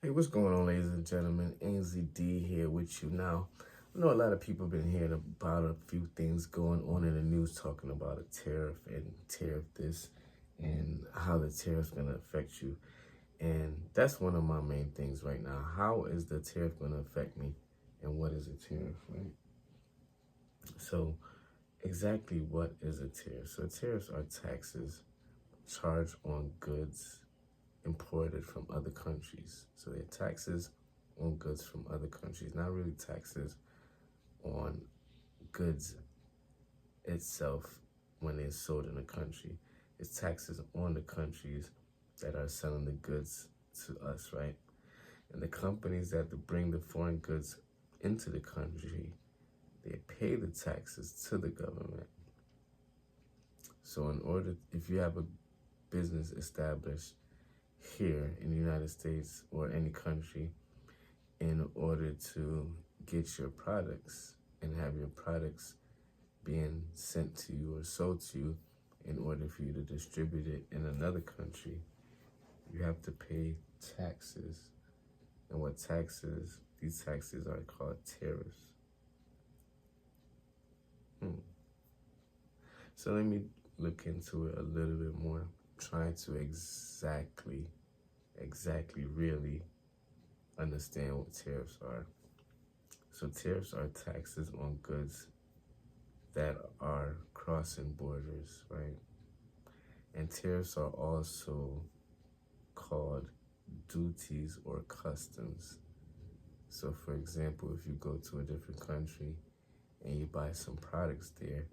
Hey, what's going on, ladies and gentlemen? Ainsley D here with you. Now, I know a lot of people have been hearing about a few things going on in the news talking about a tariff and tariff this and how the tariff's going to affect you. And that's one of my main things right now. How is the tariff going to affect me and what is a tariff, right? So, exactly what is a tariff? So, tariffs are taxes charged on goods imported from other countries. So they're taxes on goods from other countries, not really taxes on goods itself when they're sold in a country. It's taxes on the countries that are selling the goods to us, right? And the companies that bring the foreign goods into the country, they pay the taxes to the government. So if you have a business established here in the United States or any country, in order to get your products and have your products being sent to you or sold to you, in order for you to distribute it in another country, you have to pay taxes. And these taxes are called tariffs. So let me look into it a little bit more, trying to exactly really understand what tariffs are. So tariffs are taxes on goods that are crossing borders, right? And tariffs are also called duties or customs. So for example, if you go to a different country and you buy some products there,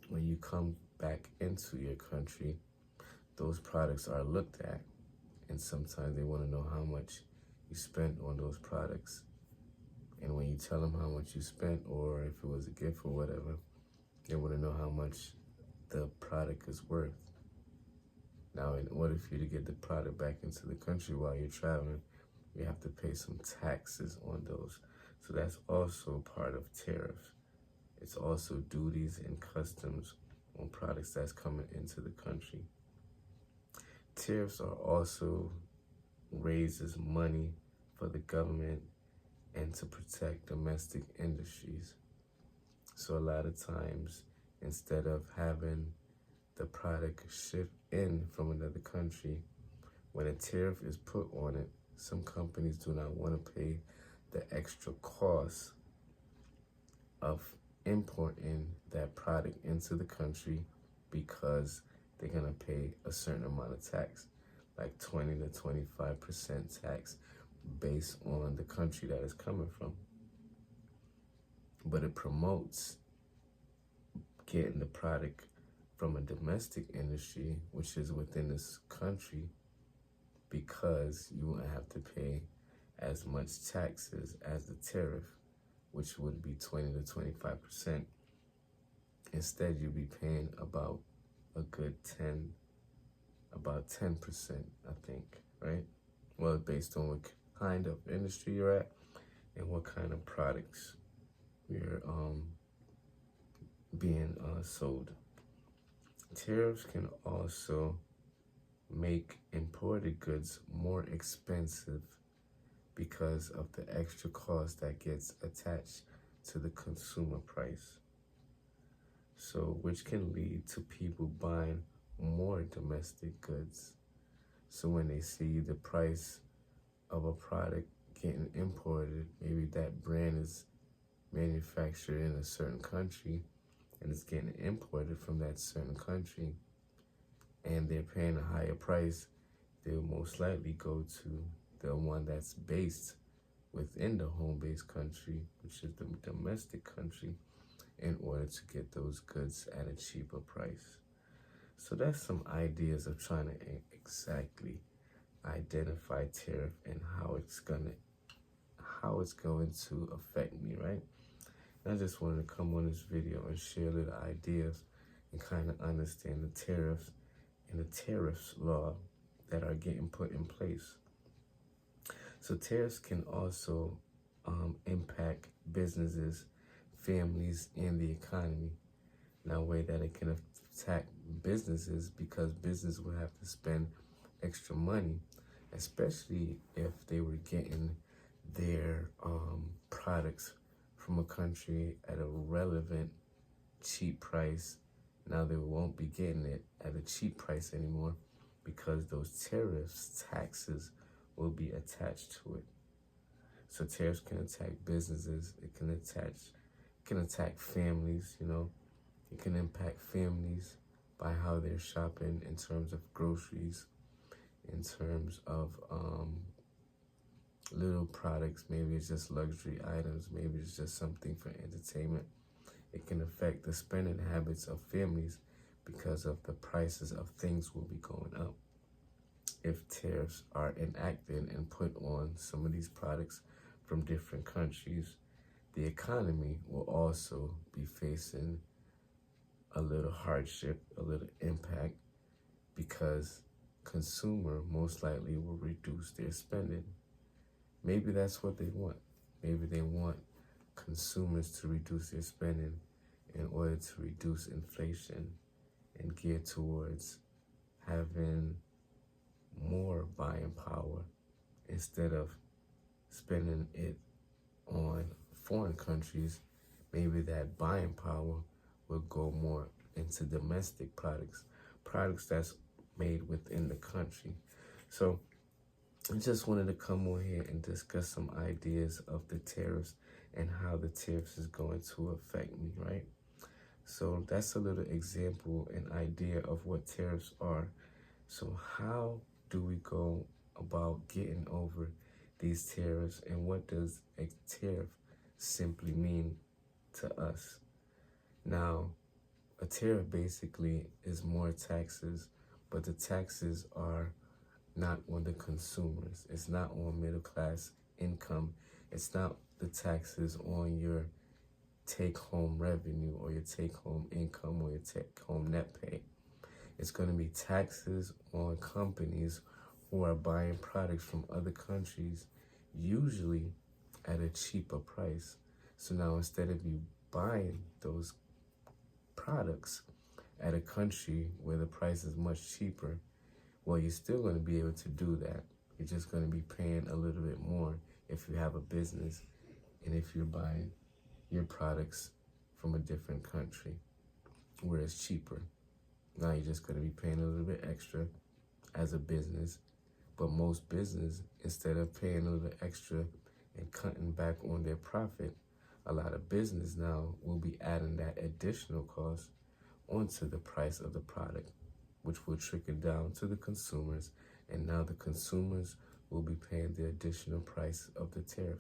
when you come back into your country, those products are looked at, and sometimes they want to know how much you spent on those products. And when you tell them how much you spent, or if it was a gift or whatever, they want to know how much the product is worth. Now, in order for you to get the product back into the country while you're traveling, you have to pay some taxes on those. So that's also part of tariffs. It's also duties and customs on products that's coming into the country. Tariffs are also raises money for the government and to protect domestic industries. So a lot of times, instead of having the product shipped in from another country, when a tariff is put on it, some companies do not want to pay the extra cost of importing that product into the country, because they're going to pay a certain amount of tax, like 20 to 25% tax based on the country that it's coming from. But it promotes getting the product from a domestic industry, which is within this country, because you won't have to pay as much taxes as the tariff, which would be 20 to 25%. Instead, you'll be paying about a good 10%, I think, right? Well, based on what kind of industry you're at and what kind of products you're being sold. Tariffs can also make imported goods more expensive because of the extra cost that gets attached to the consumer price. So, which can lead to people buying more domestic goods. So when they see the price of a product getting imported, maybe that brand is manufactured in a certain country and it's getting imported from that certain country, and they're paying a higher price, they'll most likely go to the one that's based within the home-based country, which is the domestic country, in order to get those goods at a cheaper price. So that's some ideas of trying to exactly identify tariff and how it's going to affect me, right? And I just wanted to come on this video and share little ideas and kind of understand the tariffs and the tariffs law that are getting put in place. So tariffs can also impact businesses, families, and the economy. Now, a way that it can attack businesses, because business will have to spend extra money especially if they were getting their products from a country at a relevant cheap price. Now they won't be getting it at a cheap price anymore because those tariffs, taxes, will be attached to it. So tariffs can attack businesses. It can attack families. It can impact families by how they're shopping in terms of groceries, in terms of little products. Maybe it's just luxury items. Maybe it's just something for entertainment. It can affect the spending habits of families because of the prices of things will be going up. If tariffs are enacted and put on some of these products from different countries, the economy will also be facing a little hardship, a little impact, because consumer most likely will reduce their spending. Maybe that's what they want. Maybe they want consumers to reduce their spending in order to reduce inflation and gear towards having more buying power instead of spending it on foreign countries. Maybe that buying power will go more into domestic products that's made within the country. So I just wanted to come on here and discuss some ideas of the tariffs and how the tariffs is going to affect me, right? So that's a little example and idea of what tariffs are. So how do we go about getting over these tariffs, and what does a tariff simply mean to us? Now, a tariff basically is more taxes, but the taxes are not on the consumers. It's not on middle class income. It's not the taxes on your take-home revenue or your take-home income or your take-home net pay. It's going to be taxes on companies who are buying products from other countries, usually at a cheaper price. So now instead of you buying those products at a country where the price is much cheaper, well, you're still going to be able to do that. You're just going to be paying a little bit more if you have a business and if you're buying your products from a different country where it's cheaper. Now you're just going to be paying a little bit extra as a business. But most business, instead of paying a little extra and cutting back on their profit, a lot of business now will be adding that additional cost onto the price of the product, which will trickle down to the consumers. And now the consumers will be paying the additional price of the tariff.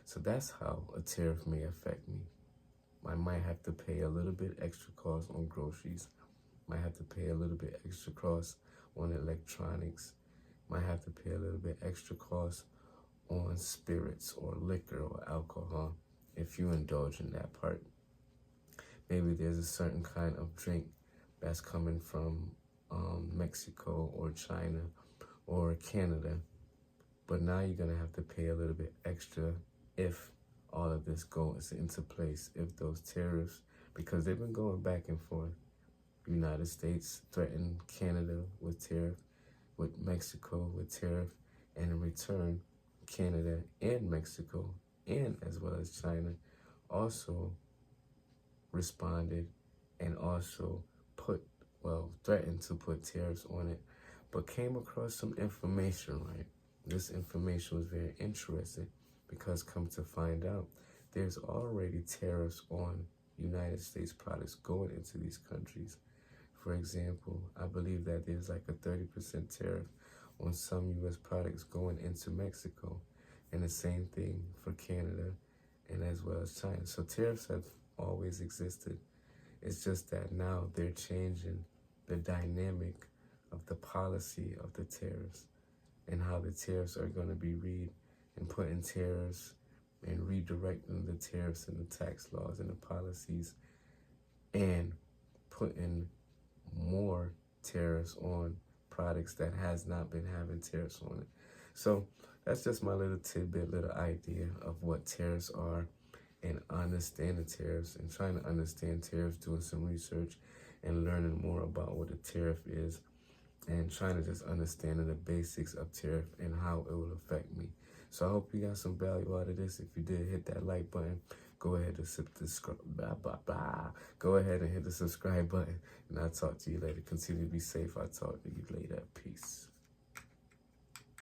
So that's how a tariff may affect me. I might have to pay a little bit extra cost on groceries. Might have to pay a little bit extra cost on electronics. Might have to pay a little bit extra cost on spirits or liquor or alcohol if you indulge in that part. Maybe there's a certain kind of drink that's coming from Mexico or China or Canada, but now you're going to have to pay a little bit extra if all of this goes into place, if those tariffs, because they've been going back and forth. United States threatened Canada with tariff, with Mexico with tariff, and in return, Canada and Mexico, and as well as China, also responded and also threatened to put tariffs on it, but came across some information, right? This information was very interesting because come to find out, there's already tariffs on United States products going into these countries. For example, I believe that there's like a 30% tariff on some U.S. products going into Mexico, and the same thing for Canada and as well as China. So tariffs have always existed. It's just that now they're changing the dynamic of the policy of the tariffs and how the tariffs are going to be read and putting tariffs and redirecting the tariffs and the tax laws and the policies and putting more tariffs on products that has not been having tariffs on it. So that's just my little tidbit, little idea of what tariffs are and understanding tariffs and trying to understand tariffs, doing some research and learning more about what a tariff is and trying to just understand the basics of tariff and how it will affect me. So I hope you got some value out of this. If you did, hit that like button. Go ahead and Go ahead and hit the subscribe button, and I'll talk to you later. Continue to be safe. I'll talk to you later. Peace.